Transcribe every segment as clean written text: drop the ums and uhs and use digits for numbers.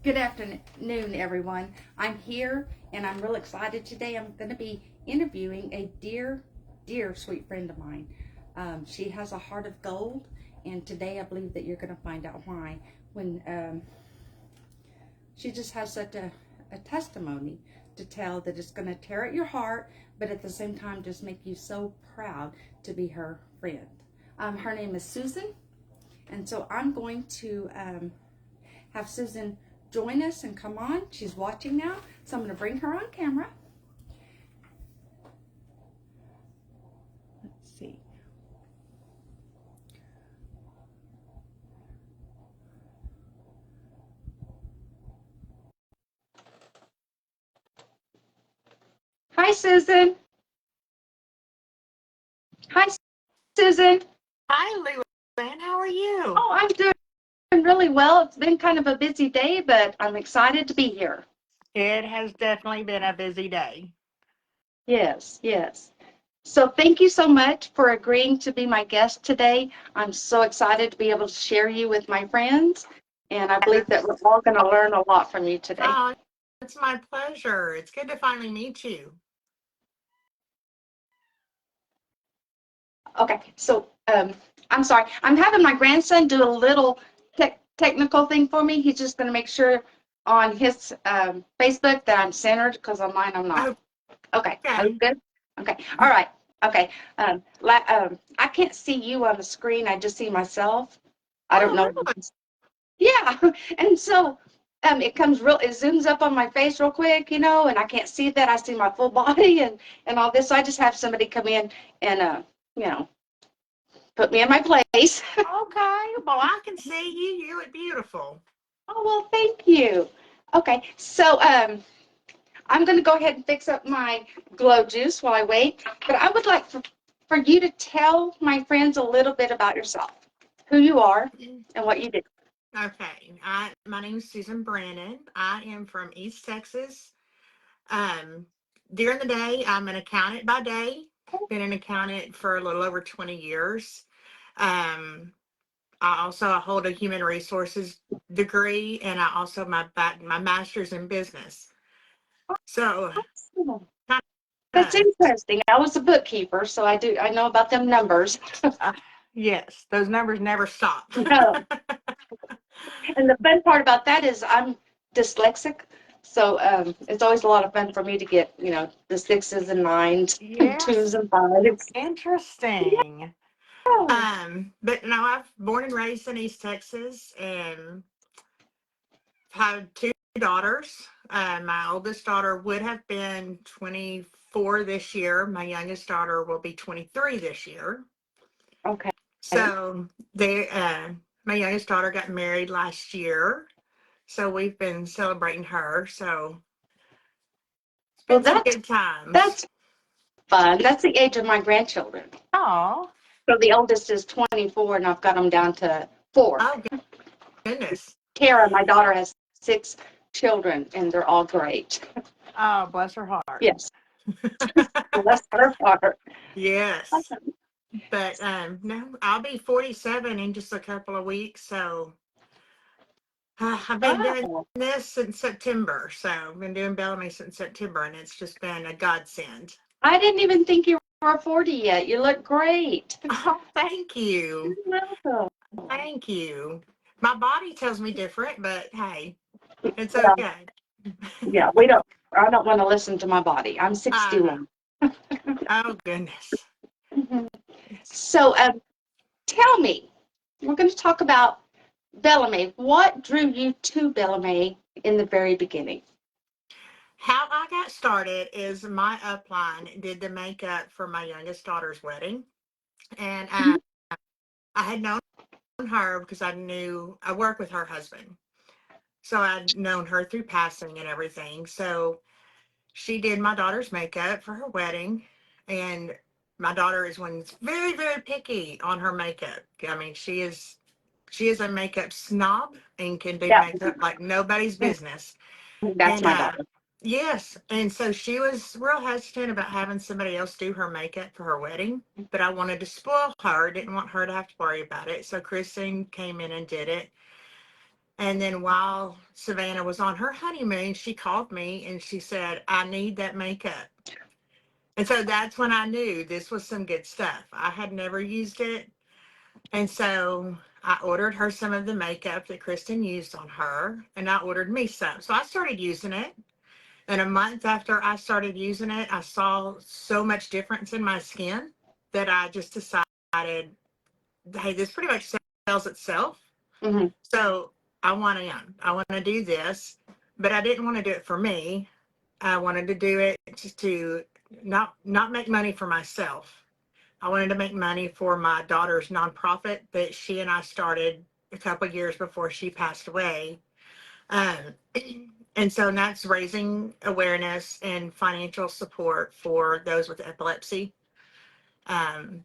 Good afternoon, everyone. I'm here and I'm real excited today. I'm going to be interviewing a dear sweet friend of mine. She has a heart of gold, and today I believe that you're going to find out why. When she just has such a testimony to tell that it's going to tear at your heart, but at the same time just make you so proud to be her friend. Her name is Susan, and so I'm going to have Susan join us and come on. She's watching now, so I'm going to bring her on camera. Let's see. Hi, Susan. Hi, Susan. Hi, Lou. How are you? Oh, I'm doing really well. It's been kind of a busy day, but I'm excited to be here. It has definitely been a busy day. Yes, yes. So thank you so much for agreeing to be my guest today. I'm so excited to be able to share you with my friends, and I believe that we're all going to learn a lot from you today. Oh, it's my pleasure. It's good to finally meet you. Okay, so I'm sorry. I'm having my grandson do a little technical thing for me. He's just going to make sure on his Facebook that I'm centered, because on mine I'm not. Okay, are you Okay. good? Okay, all right. Okay, I can't see you on the screen. I just see myself. I don't Oh, know. really? Yeah, and so it it zooms up on my face real quick, and I can't see that. I see my full body and all this. So I just have somebody come in and you know, put me in my place. Okay. Well, I can see you. You look beautiful. Oh, well, thank you. Okay, so I'm going to go ahead and fix up my glow juice while I wait. But I would like for you to tell my friends a little bit about yourself, who you are, and what you do. Okay. My name is Susan Brannon. I am from East Texas. Um, During the day, I'm an accountant by day. Been an accountant for a little over 20 years. Um, I hold a human resources degree, and I also my master's in business. So Oh, kind that's of, interesting. I was a bookkeeper, so I know about them numbers. uh, yes, those numbers never stop. No. And the fun part about that is I'm dyslexic, so it's always a lot of fun for me to get, the sixes and nines and twos Yes, and fives. interesting. Yeah. But no, I've born and raised in East Texas and had two daughters. My oldest daughter would have been 24 this year. My youngest daughter will be 23 this year. Okay. So my youngest daughter got married last year. So we've been celebrating her. So it's Well, been some good times. that's fun. That's the age of my grandchildren. Oh, So the oldest is 24, and I've got them down to 4. oh goodness. Tara, my daughter, has 6 children, and they're all great. Oh, bless her heart. Yes, bless her heart. Yes. But no, I'll be 47 in just a couple of weeks. So I've been doing Oh, this since September. So I've been doing Bellamy since September, and it's just been a godsend. I didn't even think you were 40 yet. You look great. Oh, thank you. You're welcome. Thank you. My body tells me different, but hey, it's Yeah, okay. yeah, I don't want to listen to my body. I'm I know. 61. Oh, goodness. Mhm. So, tell me, we're going to talk about Bellamy. What drew you to Bellamy in the very beginning? How I got started is my upline did the makeup for my youngest daughter's wedding. And Mhm. I had known her because I work with her husband. So I'd known her through passing and everything. So she did my daughter's makeup for her wedding. And my daughter is one that's very, very picky on her makeup. I mean, she is a makeup snob and can do Yeah, makeup like nobody's business. that's And my daughter. yes, and so she was real hesitant about having somebody else do her makeup for her wedding. But I wanted to spoil her, didn't want her to have to worry about it. So Kristen came in and did it. And then while Savannah was on her honeymoon, she called me and she said, I need that makeup. And so that's when I knew this was some good stuff. I had never used it. And so I ordered her some of the makeup that Kristen used on her, and I ordered me some. So I started using it. And a month after I started using it, I saw so much difference in my skin that I just decided, hey, this pretty much sells itself. Hmm. So I want to do this, but I didn't want to do it for me. I wanted to do it just to not make money for myself. I wanted to make money for my daughter's nonprofit that she and I started a couple of years before she passed away. Um, and so that's raising awareness and financial support for those with epilepsy. Um,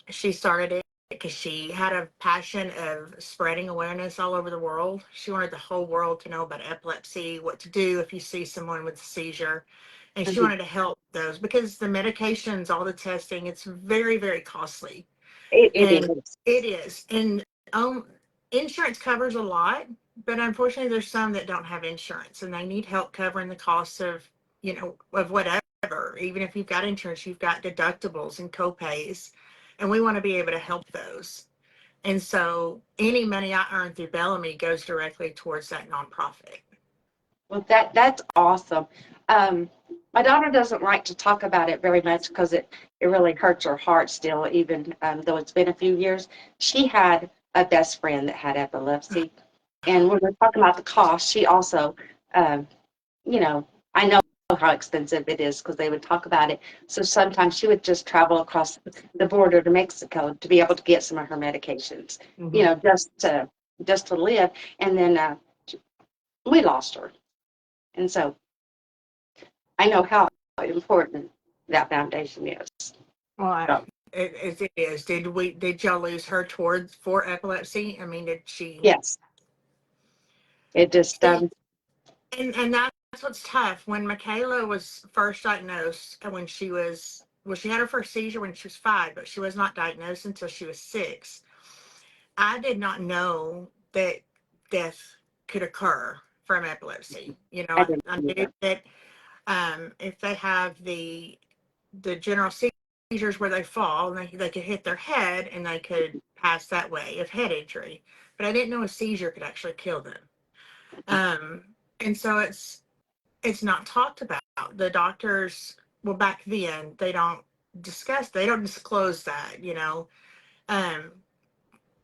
she started it because she had a passion of spreading awareness all over the world. She wanted the whole world to know about epilepsy, what to do if you see someone with a seizure. And she Hmm. wanted to help those because the medications, all the testing, it's very, very costly. It And is. it is. And um, insurance covers a lot, but unfortunately, there's some that don't have insurance and they need help covering the costs of, of whatever. Even if you've got insurance, you've got deductibles and copays, and we want to be able to help those. And so any money I earn through Bellamy goes directly towards that nonprofit. Well, that's awesome. Um, my daughter doesn't like to talk about it very much because it really hurts her heart still, even though it's been a few years. She had a best friend that had epilepsy, and when we're talking about the cost, she also, um, you know, I know how expensive it is because they would talk about it. So sometimes she would just travel across the border to Mexico to be able to get some of her medications, Mm-hmm. just to live. And then we lost her, and so I know how important that foundation is. Well, So, it is. Did y'all lose her towards for epilepsy? I mean, did she? yes, it just, See, and that's what's tough. When Michaela was first diagnosed, and when she had her first seizure when she was 5, but she was not diagnosed until she was 6. I did not know that death could occur from epilepsy. I didn't I knew either. that if they have the general seizures where they fall, and they could hit their head and they could pass that way of head injury. But I didn't know a seizure could actually kill them. Um, and so it's not talked about. The doctors, well, back then they don't disclose that. Um,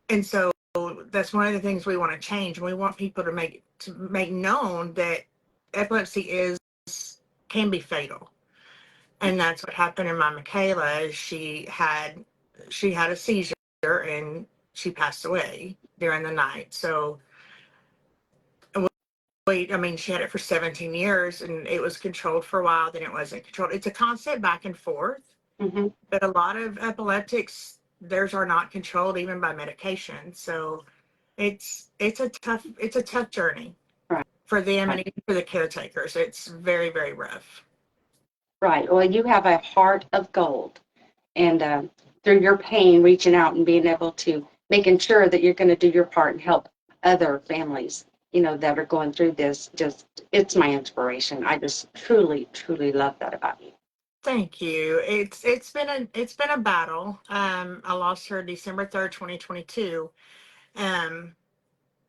and so that's one of the things we want to change. We want people to make known that epilepsy can be fatal. And that's what happened in my Michaela. She had a seizure and she passed away during the night. So I mean, she had it for 17 years and it was controlled for a while, then it wasn't controlled. It's a constant back and forth, Hmm. but a lot of epileptics, theirs are not controlled even by medication. So it's a tough journey Right, for them right, and even for the caretakers. It's very, very rough. right. Well, you have a heart of gold, and through your pain, reaching out and being able to making sure that you're going to do your part and help other families, that are going through this. Just, it's my inspiration. I just truly, truly love that about you. Thank you. It's been a battle. I lost her December 3rd, 2022. Um,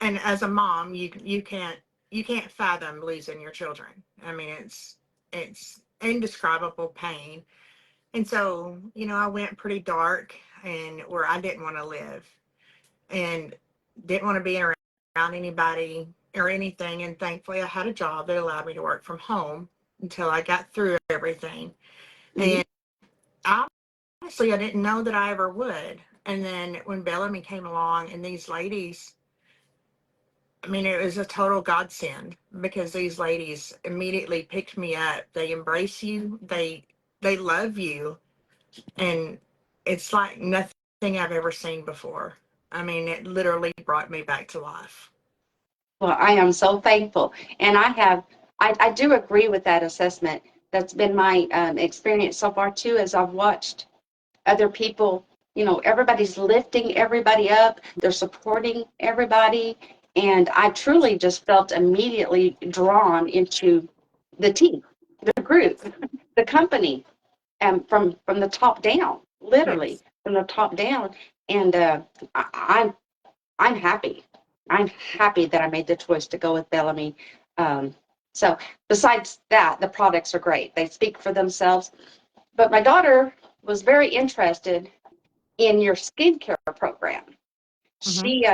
and as a mom, you can't fathom losing your children. I mean, it's indescribable pain. And so, I went pretty dark and where I didn't want to live and didn't want to be around anybody or anything. And thankfully, I had a job that allowed me to work from home until I got through everything. Hmm. And honestly, I didn't know that I ever would. And then when Bellamy came along and these ladies, I mean, it was a total godsend because these ladies immediately picked me up. They embrace you. They love you, and it's like nothing I've ever seen before. I mean, it literally brought me back to life. Well, I am so thankful. And I do agree with that assessment. That's been my experience so far too, as I've watched other people, everybody's lifting everybody up, they're supporting everybody. And I truly just felt immediately drawn into the team, the group, the company, and from the top down, literally Yes. from the top down. And I'm happy. I'm happy that I made the choice to go with Bellamy. Um, so besides that, the products are great. They speak for themselves. But my daughter was very interested in your skincare program. Hmm. She,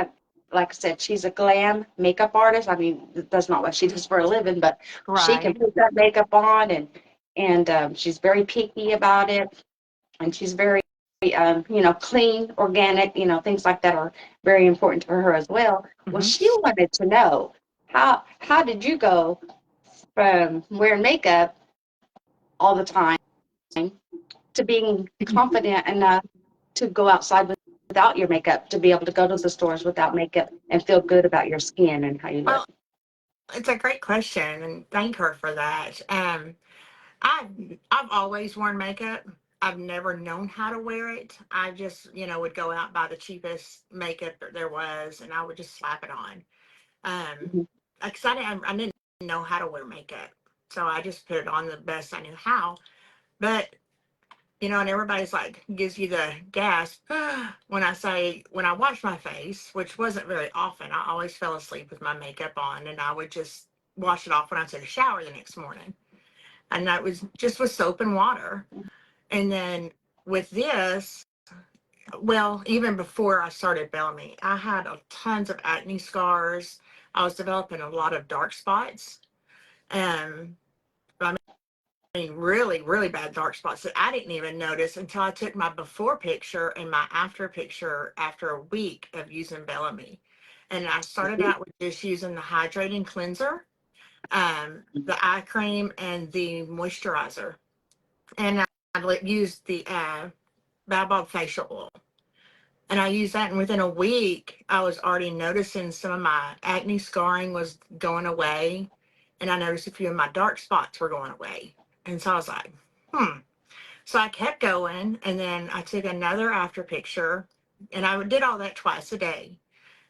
like I said, she's a glam makeup artist. I mean, that's not what she does for a living, but she can Right. put that makeup on, and she's very picky about it, and she's very, clean, organic, things like that are very important to her as well. Well, Hmm. she wanted to know how did you go from wearing makeup all the time to being confident enough to go outside without your makeup, to be able to go to the stores without makeup and feel good about your skin and how you look. Well, it's a great question, and thank her for that. I've I've always worn makeup. I've never known how to wear it. I just, would go out buy the cheapest makeup that there was, and I would just slap it on. Um, Mhm. because I didn't know how to wear makeup, so I just put it on the best I knew how. But and everybody's like gives you the gasp when I wash my face, which wasn't very often. I always fell asleep with my makeup on, and I would just wash it off when I took a shower the next morning, and that was just with soap and water. And then with this, well, even before I started Bellamy, I had tons of acne scars. I was developing a lot of dark spots. Um, I mean, really, really bad dark spots that I didn't even notice until I took my before picture and my after picture after a week of using Bellamy. And I started out with just using the hydrating cleanser, the eye cream, and the moisturizer. And I used the baobab facial oil. And I used that, and within a week, I was already noticing some of my acne scarring was going away, and I noticed a few of my dark spots were going away. And so I was like, hmm. So I kept going, and then I took another after picture, and I did all that twice a day.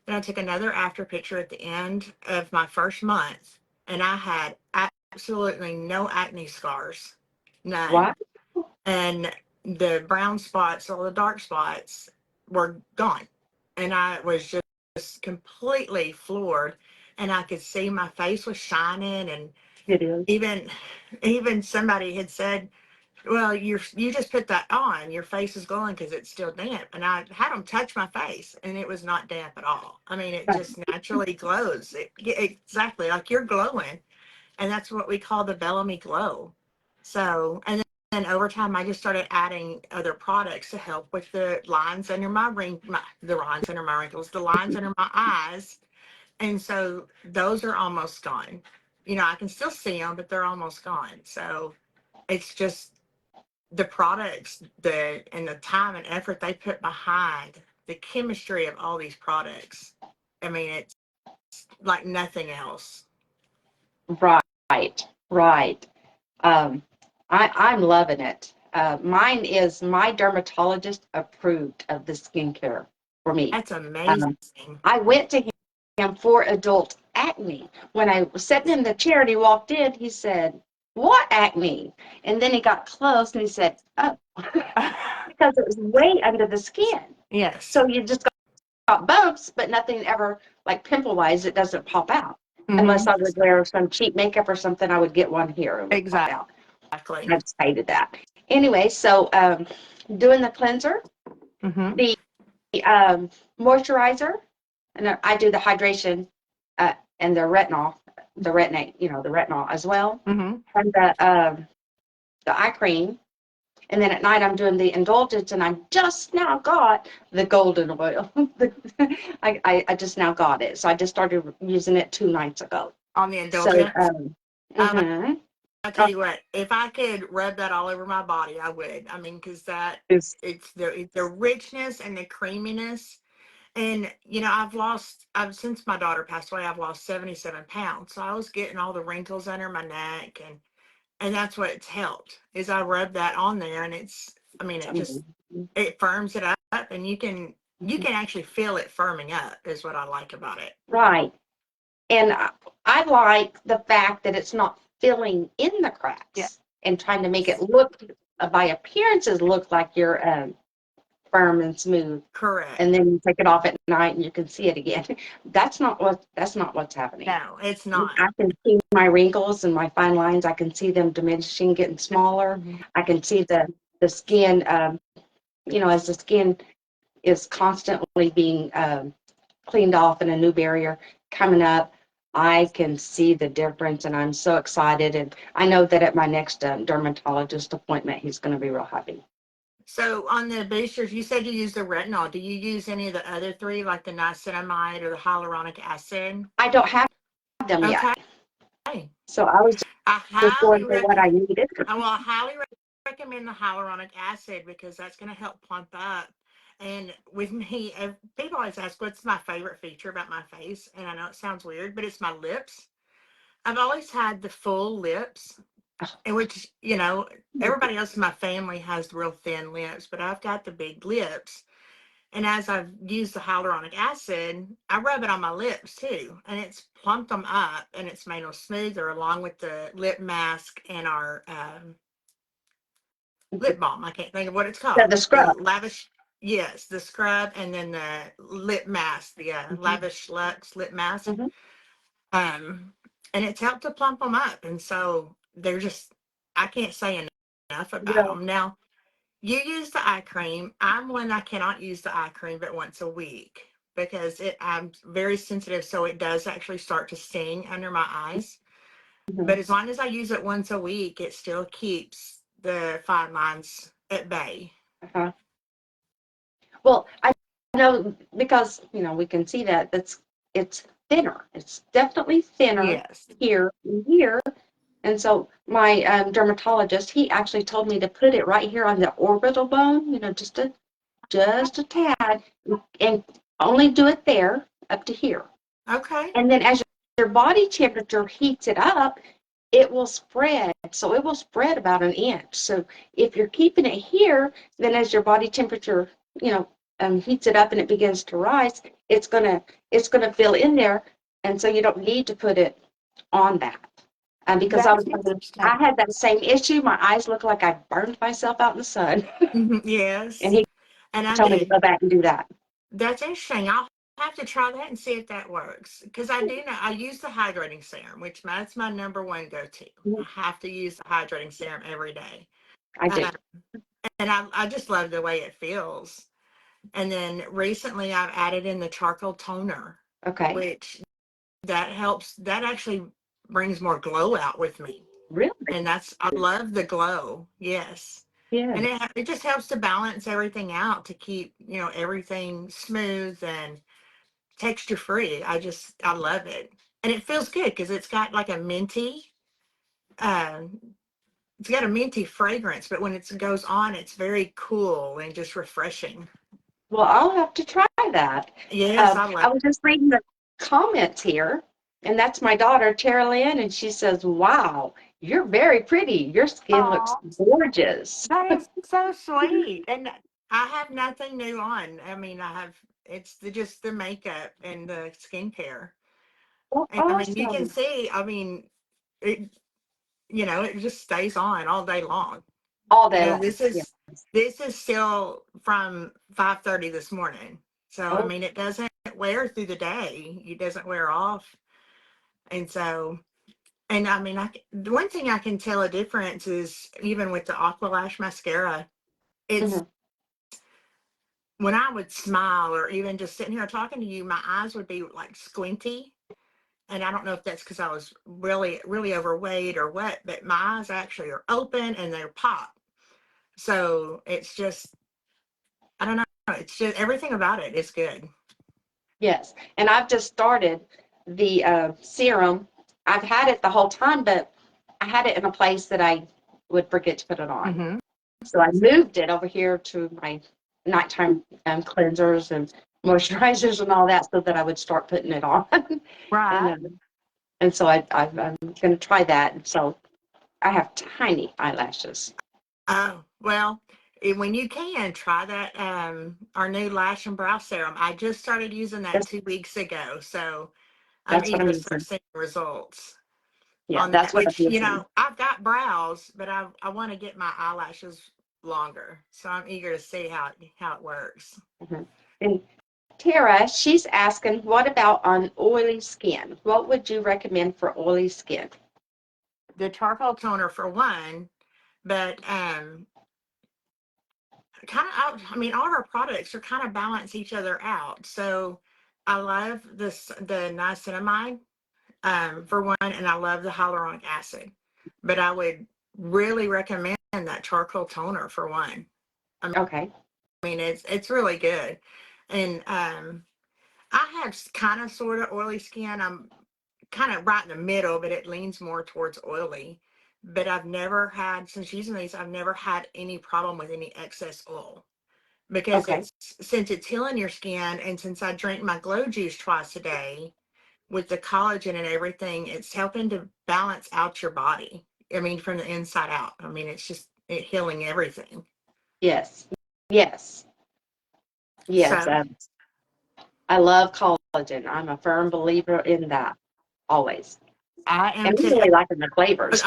Then I took another after picture at the end of my first month, and I had absolutely no acne scars, none. What? And the brown spots, all the dark spots were gone. And I was just completely floored. And I could see my face was shining. And It is. even somebody had said, well, you just put that on. Your face is glowing because it's still damp. And I had them touch my face, and it was not damp at all. I mean, it just naturally glows. Exactly like you're glowing, and that's what we call the Bellamy glow. So, and then over time, I just started adding other products to help with the lines under the lines under my wrinkles, the lines under my eyes, and so those are almost gone. I can still see them, but they're almost gone. So it's just the products, and the time and effort they put behind the chemistry of all these products. I mean, it's like nothing else. Right, right. Um, I'm loving it. Mine is my dermatologist approved of the skincare for me. That's amazing. Um, I went to him for adult acne. When I was sitting in the chair and he walked in, he said, "What acne?" And then he got close and he said, "Oh," because it was way under the skin. Yes. So you just got bumps, but nothing ever, like pimple wise, it doesn't pop out. Hmm. Unless I would wear some cheap makeup or something, I would get one here and it would pop out. Exactly. I just hated that. Anyway, so doing the cleanser, Hmm. the moisturizer, and I do the hydration and the retinate, the retinol as well, Hmm. and the eye cream. And then at night I'm doing the indulgence, and I just now got the golden oil. I just now got it, so I just started using it 2 nights ago. On the So, indulgence. I, mhm. I tell you what, if I could rub that all over my body, I would. I mean, because It's it's the richness and the creaminess. And I've since my daughter passed away, I've lost 77 pounds. So I was getting all the wrinkles under my neck, and that's what it's helped is I rub that on there, and I mean, it firms it up, and you can actually feel it firming up is what I like about it. right. And I like the fact that it's not filling in the cracks Yeah. and trying to make it look, by appearances, look like you're firm and smooth. Correct. And then you take it off at night and you can see it again. That's not what's happening. No, it's not. I can see my wrinkles and my fine lines. I can see them diminishing, getting smaller. I can see the skin, as the skin is constantly being cleaned off and a new barrier coming up. I can see the difference, and I'm so excited. And I know that at my next dermatologist appointment, he's going to be real happy. So on the boosters, you said you use the retinol. Do you use any of the other three, like the niacinamide or the hyaluronic acid? I don't have them yet, Okay. so I was I just going highly for what I needed. I highly recommend the hyaluronic acid because that's going to help plump up. And with me, people always ask, what's my favorite feature about my face? And I know it sounds weird, but it's my lips. I've always had the full lips, in which, everybody else in my family has real thin lips, but I've got the big lips. And as I've used the hyaluronic acid, I rub it on my lips too. And it's plumped them up and it's made them smoother along with the lip mask and our lip balm. I can't think of what it's So called. the The scrub. lavish, yes, the scrub and then the lip mask, the lavish luxe lip mask. Mhm. Um, and it's helped to plump them up. And so they're just, I can't say enough about Well, them. Now, you use the eye cream. I'm one I cannot use the eye cream but once a week because I'm very sensitive, so it does actually start to sting under my eyes. mhm. But as long as I use it once a week, it still keeps the fine lines at bay. Uh-huh. Well, I know because, we can see that it's thinner. It's definitely thinner Yes. here and here. And so my dermatologist, he actually told me to put it right here on the orbital bone, just a tad, and only do it there up to here. Okay. And then as your body temperature heats it up, it will spread. So it will spread about an inch. So if you're keeping it here, then as your body temperature, heats it up and it begins to rise, it's gonna fill in there, and so you don't need to put it on that. Because That's interesting. I had that same issue. My eyes looked like I burned myself out in the sun, and Yes. he And I told me to do. go back and do that. That's interesting. I'll have to try that and see if that works. Because I do know I use the hydrating serum, which that's my number one go-to. I have to use the hydrating serum every day. I do. And I just love the way it feels. And then recently I've added in the charcoal toner, Okay. which that helps. That actually brings more glow out with me. Really? And I love the glow. Yes. Yeah. And it just helps to balance everything out to keep, everything smooth and texture free. I love it. And it feels good because um, it's got a minty fragrance, but when it goes on, it's very cool and just refreshing. Well, I'll have to try that. Yes, I love I was just reading the comments here, and that's my daughter, Tara Lynn, and she says, "Wow, you're very pretty. Your skin looks it. gorgeous." That is so sweet. And I have nothing new on. I mean, it's just the makeup and the skincare. Well, And I mean, you can awesome. see, it, it just stays on all day long. All You day know, long. this Yeah. is this is still from 5:30 this morning. So, I Oh, mean, it doesn't wear through the day. It doesn't wear off. And so, and I mean, the one thing I can tell a difference is even with the Aqua Lash mascara, it's mhm. when I would smile or even just sitting here talking to you, my eyes would be like squinty. And I don't know if that's because I was really, really overweight or what, but my eyes actually are open and they're pop. So it's just, I don't know. It's just everything about it is good. Yes. And I've just started the serum. I've had it the whole time, but I had it in a place that I would forget to put it on. Mm-hmm. So I moved it over here to my nighttime cleansers and moisturizers and all that so that I would start putting it on. and Right. um, and so I'm going to try that. And so I have tiny eyelashes. Oh, well, when you can try that, our new lash and brow serum. I just started using that Yes. 2 weeks ago. So I'm That's what eager I'm to start using. seeing results Yeah, on that's that, what I'm which, using. I've got brows, but I want to get my eyelashes longer. So I'm eager to see how it works. Mhm. And Tara, she's asking, what about on oily skin? What would you recommend for oily skin? The charcoal toner for one, but kind of, I mean, all of our products are kind of balance each other out. So I love the niacinamide for one, and I love the hyaluronic acid. But I would really recommend that charcoal toner for one. I Okay. mean, it's really good, and I have kind of sort of oily skin. I'm kind of right in the middle, but it leans more towards oily. But I've never had, since using these, I've never had any problem with any excess oil because Okay. since it's healing your skin, and since I drink my glow juice twice a day with the collagen and everything, it's helping to balance out your body. I mean, from the inside out. I mean, it's just healing everything. Yes. Yes. Yes. So I love collagen. I'm a firm believer in that always. I And am I'm too. really liking the flavors.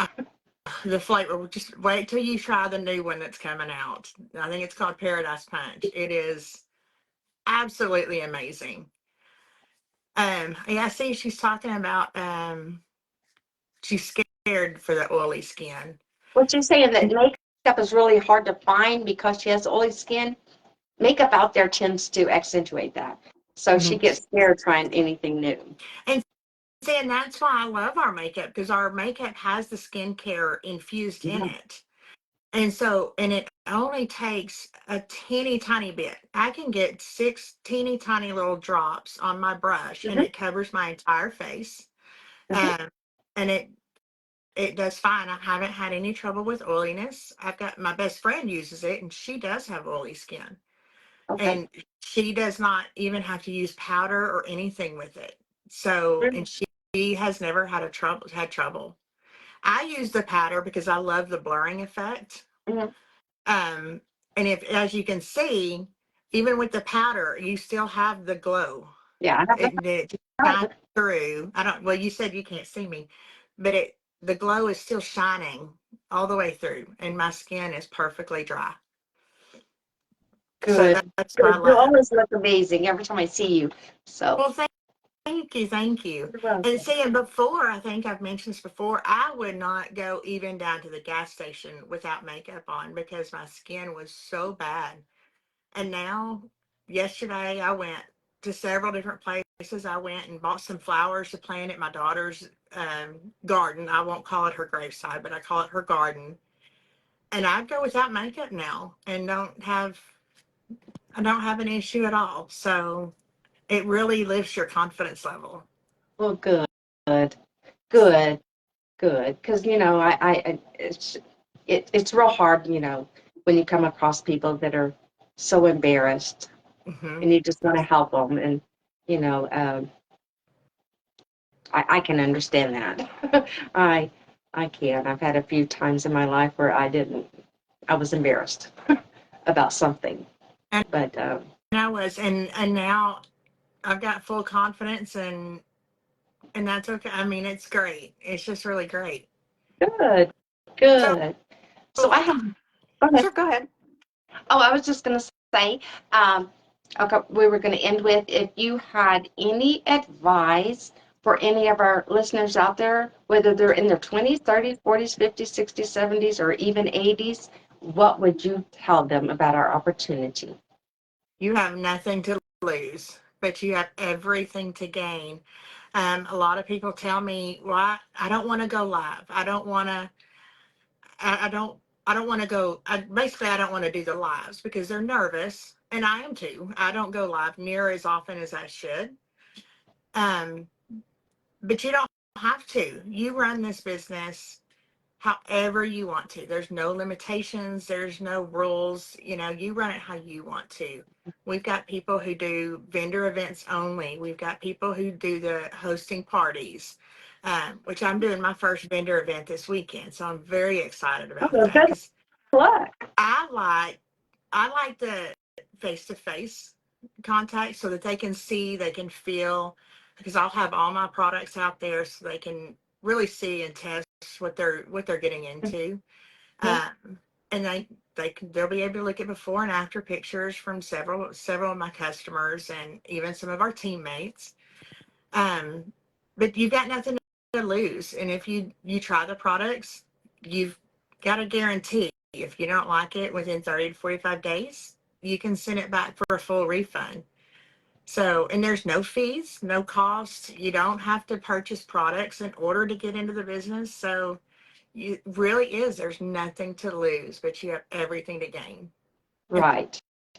The flavor, just wait till you try the new one that's coming out. I think it's called Paradise Punch. It is absolutely amazing. Yeah, I see she's talking about she's scared for the oily skin. What you're saying that makeup is really hard to find because she has oily skin? Makeup out there tends to accentuate that. So she Mhm. gets scared trying anything new. And see, and that's why I love our makeup, because our makeup has the skincare infused in Mhm. it. And so, and it only takes a teeny tiny bit. I can get 6 teeny tiny little drops on my brush, and Mhm. it covers my entire face. Mhm. Um, and it does fine. I haven't had any trouble with oiliness. I've got my best friend uses it, and she does have oily skin, Okay. and she does not even have to use powder or anything with it. So, Really? and she has never had trouble. I use the powder because I love the blurring effect. Mhm. Um, and if, as you can see, even with the powder, you still have the glow. Yeah, I have the It shines powder. through. I don't, well, you said you can't see me, but the glow is still shining all the way through, and my skin is perfectly dry. So Good. that's what I Good. You love. always look amazing every time I see you. So Well, thank you, thank you. you're And welcome. seeing before, I think I've mentioned this before, I would not go even down to the gas station without makeup on because my skin was so bad. And now, yesterday, I went to several different places. I went and bought some flowers to plant at my daughter's garden. I won't call it her graveside, but I call it her garden. And I go without makeup now and I don't have an issue at all. So it really lifts your confidence level. Well, good. Good. Good. Because, it's real hard, when you come across people that are so embarrassed Hmm. and you just want to help them. And, you know, um, I can understand that. I I can. I've had a few times in my life where I was embarrassed about something. And But I was, and now I've got full confidence, and that's okay. I mean, it's great. It's just really great. good, So, good. So I have, go ahead. sure, go ahead. Oh, I was just going to say, okay, we were going to end with if you had any advice for any of our listeners out there, whether they're in their 20s, 30s, 40s, 50s, 60s, 70s, or even 80s, what would you tell them about our opportunity? You have nothing to lose, but you have everything to gain. A lot of people tell me, "Well, I don't want to go live. I don't want to. I don't. I don't want to go. Basically, I don't want to do the lives because they're nervous, and I am too. I don't go live near as often as I should. Um, but you don't have to. You run this business however you want to. There's no limitations, there's no rules. You run it how you want to. We've got people who do vendor events only. We've got people who do the hosting parties, which I'm doing my first vendor event this weekend. So I'm very excited Oh, about well, that good because luck. I like I like the face to face contact so that they can see, they can feel. because I'll have all my products out there so they can really see and test what they're getting into. Mhm. And they'll be able to look at before and after pictures from several of my customers and even some of our teammates. Um, but you've got nothing to lose. And if you try the products, you've got a guarantee. If you don't like it within 30 to 45 days, you can send it back for a full refund. So, and there's no fees, no cost. You don't have to purchase products in order to get into the business. So, it really is. There's nothing to lose, but you have everything to gain. And Right,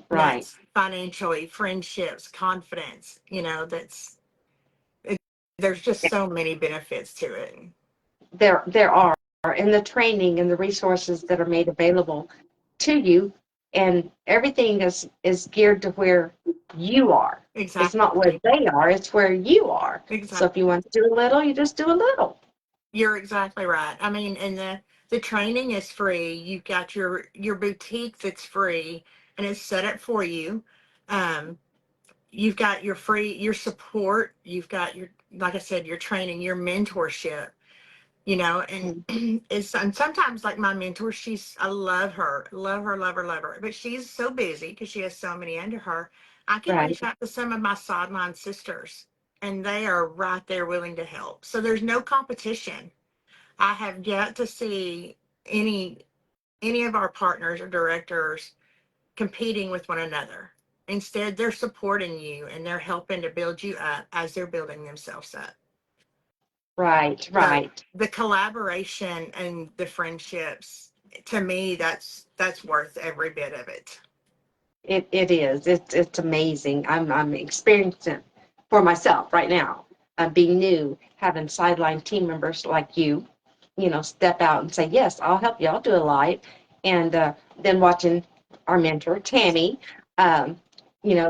right. that's financially, friendships, confidence. It, there's just so many benefits to it. There are, and the training and the resources that are made available to you, and everything is geared to where you are. It's not where Exactly. they are, it's where you are. So Exactly. if you want to do a little, you just do a little. You're exactly right. I mean, and the training is free. You've got your boutique that's free and it's set up for you. Um, you've got your support. You've got your, like I said, your training, your mentorship. And Mhm. and sometimes like my mentor, I love her, love her, love her, love her, but she's so busy because she has so many under her. I can Right, reach out to some of my sideline sisters and they are right there willing to help. So there's no competition. I have yet to see any any of our partners or directors competing with one another. Instead, they're supporting you and they're helping to build you up as they're building themselves up. right, So right. the collaboration and the friendships, to me, that's worth every bit of it. It is. It's amazing. I'm experiencing it for myself right now. Being new, having sideline team members like you, step out and say, yes, I'll help you. I'll do a live. And then watching our mentor, Tammy, um,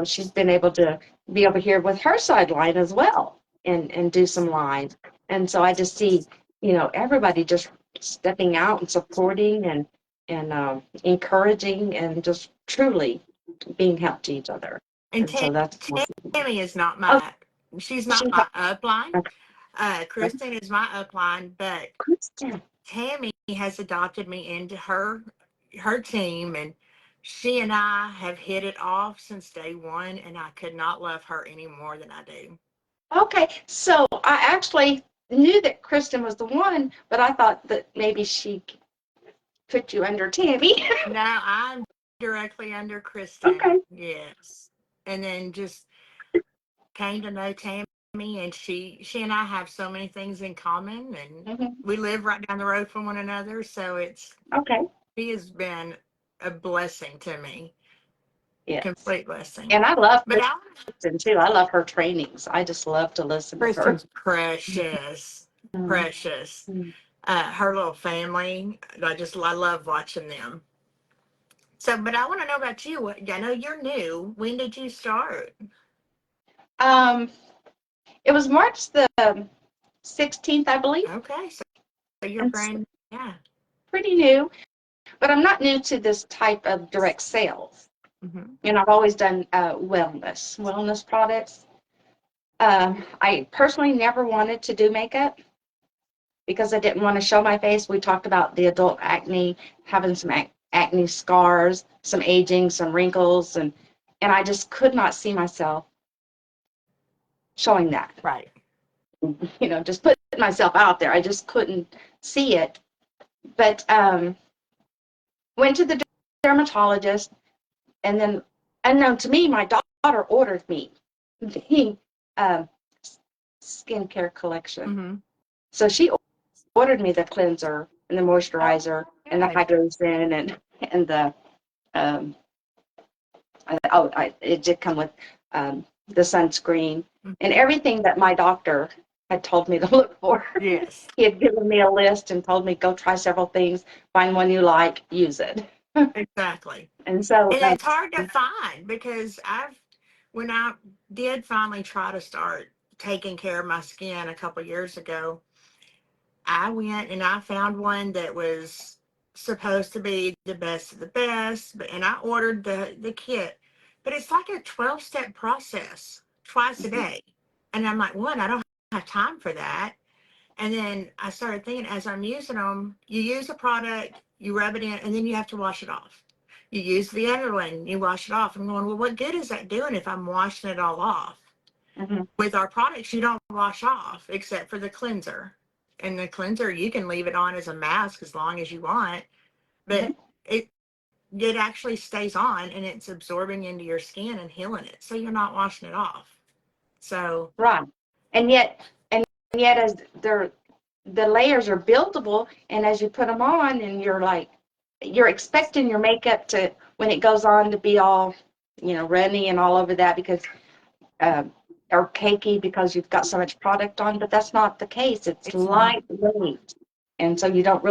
she's been able to be over here with her sideline as well and do some live. And so I just see, everybody just stepping out and supporting and encouraging and just truly being help to each other. And And so that's awesome. Tammy is not Oh, she's not she, my upline. okay, Kristen is my upline, but Kristen. Tammy has adopted me into her team, and she and I have hit it off since day one, and I could not love her any more than I do. Okay, so I actually knew that Kristen was the one, but I thought that maybe she put you under Tammy. Now I'm directly under Kristen, Okay. yes, and then just came to know Tammy, and she and I have so many things in common, and Mhm. we live right down the road from one another, so Okay. she has been a blessing to me, Yes. complete blessing. And I love But Kristen too. I love her trainings. I just love to listen to her. Kristen's precious, Mhm. precious. Her little family, I love watching them. So, but I want to know about you. I know you're new. When did you start? Um, it was March the 16th, I believe, Okay, so you're and it's brand, yeah. pretty new, but I'm not new to this type of direct sales. Mm-hmm. And I've always done wellness products. I personally never wanted to do makeup because I didn't want to show my face. We talked about the adult acne, having some acne scars, some aging, some wrinkles, and I just could not see myself showing that. Right. Just putting myself out there. I just couldn't see it. But went to the dermatologist, and then unknown to me, my daughter ordered me the um, skincare collection. Mm-hmm. So she ordered me the cleanser and the Oh, moisturizer and the good. hydrogen and the um, it did come with the sunscreen and everything that my doctor had told me to look for. Yes, He had given me a list and told me go try several things, find one you like, use it. exactly. And so And it's hard to find because when I did finally try to start taking care of my skin a couple years ago, I went and I found one that was supposed to be the best of the best, and I ordered the kit. But it's like a 12-step process twice a day. And I'm like, one, I don't have time for that. And then I started thinking, as I'm using them, you use a product, you rub it in, and then you have to wash it off. You use the other one, you wash it off. I'm going, well, what good is that doing if I'm washing it all off? Mm-hmm. With our products, you don't wash off except for the cleanser. And the cleanser, you can leave it on as a mask as long as you want, but it it actually stays on and it's absorbing into your skin and healing it. So you're not washing it off. So Right. And yet as the layers are buildable, and as you put them on and you're expecting your makeup to, when it goes on, to be all, runny and all over that because or cakey because you've got so much product on, but that's not the case. It's it's not. lightweight. And so you don't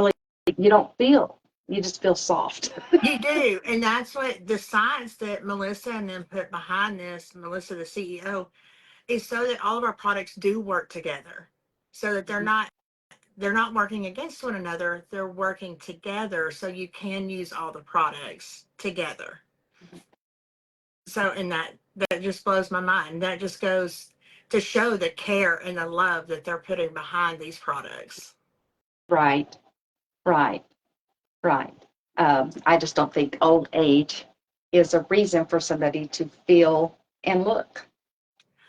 feel, you just feel soft. You do. And that's what the science that Melissa and them put behind this, Melissa, the CEO, is so that all of our products do work together. So that they're not working against one another, they're working together so you can use all the products together. So, and that just blows my mind. That just goes to show the care and the love that they're putting behind these products. Right, right, right. I just don't think old age is a reason for somebody to feel and look.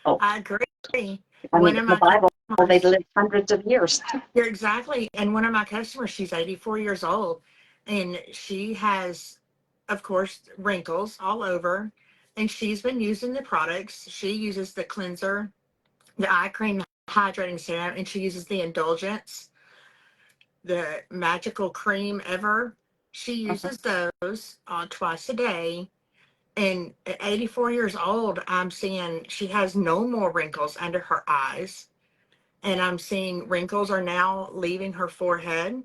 Oh, I agree. I mean, One in of the my Bible, they customers, lived hundreds of years. you're exactly, and one of my customers, she's 84 years old, and she has, of course, wrinkles all over, and she's been using the products. She uses the cleanser, the eye cream, the hydrating serum, and she uses the indulgence, the magical cream ever. She Uh-huh. uses those twice a day. And at 84 years old, I'm seeing she has no more wrinkles under her eyes. And I'm seeing wrinkles are now leaving her forehead.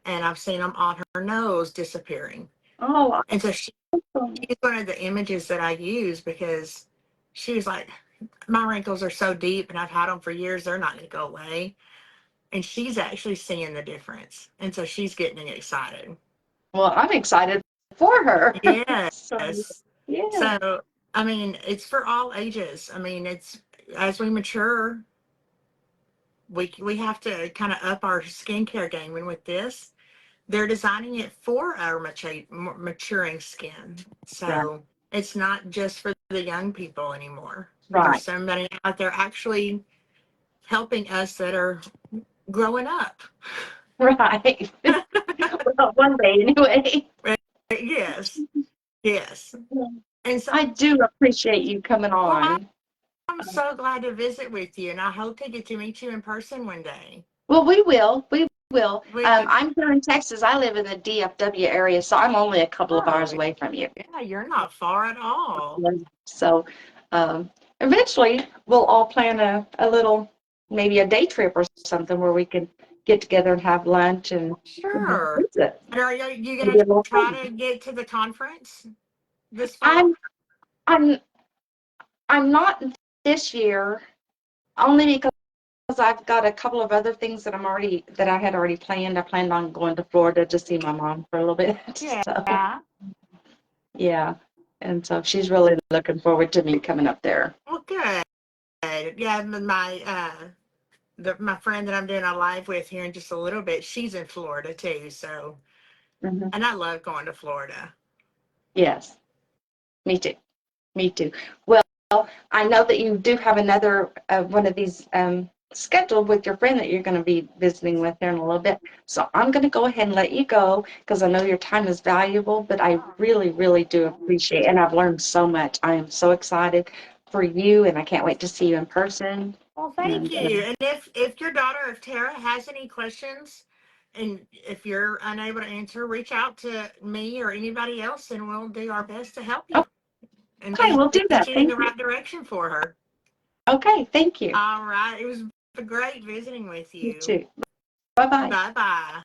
And I've seen them on her nose disappearing. Oh, And so awesome. she's one of the images that I use because she was like, my wrinkles are so deep and I've had them for years. They're not going to go away. And she's actually seeing the difference. And so she's getting excited. Well, I'm excited for her. So, Yes. yeah. So, I mean, it's for all ages. I mean, it's as we mature, we have to kind of up our skincare game. And with this, they're designing it for our maturing skin. Right, So it's not just for the young people anymore. There's right, so many out there actually helping us that are growing up. right. Well, one day anyway. Yes, yes. And so, I do appreciate you coming well, on. I'm so glad to visit with you, and I hope to get to meet you in person one day. Well, we will. We will. We would. I'm here in Texas. I live in the DFW area, so I'm only a couple of hours Oh, away from you. yeah, you're not far at all. So um, eventually we'll all plan a little, maybe a day trip or something where we can get together and have lunch and Sure. visit. And are you going Maybe to a little try fun. to get to the conference this fall? I'm I'm I'm not this year, only because I've got a couple of other things that I had already planned. I planned on going to Florida to see my mom for a little bit. So Yeah. yeah. And so she's really looking forward to me coming up there. Well, good. Yeah, my friend that I'm doing a live with here in just a little bit, she's in Florida too. So, Hmm. and I love going to Florida. Yes, me too. Me too. Well, I know that you do have another one of these scheduled with your friend that you're going to be visiting with here in a little bit. So I'm going to go ahead and let you go because I know your time is valuable, but I really, really do appreciate it. And I've learned so much. I am so excited for you, and I can't wait to see you in person. Well, thank And you. And if your daughter, if Tara has any questions, and if you're unable to answer, reach out to me or anybody else, and we'll do our best to help you and okay, we'll do get that. you in Thank the you. right direction for her. Okay, thank you. All right. It was great visiting with You you. too. Bye-bye. Bye bye.